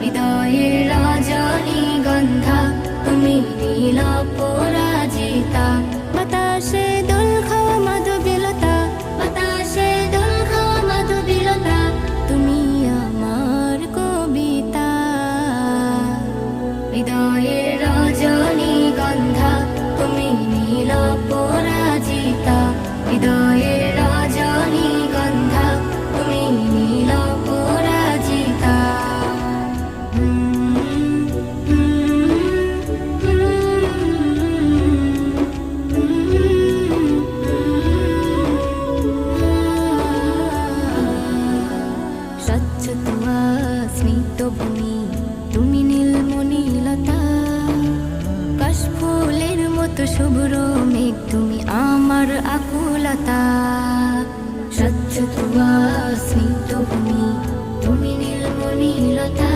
হৃদয়ের রজনীগন্ধা তুমি নীল পরাজিতা। বাতাসে দোল খাওয়া মাধবীলতা, বাতাসে দোল খাওয়া মাধবীলতা, তুমি আমার কবিতা। হৃদয়ের রজনীগন্ধা তুমি নীল পরাজিতা। হৃদয়ের রজনীগন্ধা তুমি নীল পরাজিতা। স্বচ্ছ তুয়া স্মিত ভূমি তুমি নীলমণিলতা। কাশফুলের মতো শুভ্র মেঘ তুমি আমার আকুলতা। স্বচ্ছ তুয়া স্মিত ভূমি তুমি নীলমণিলতা।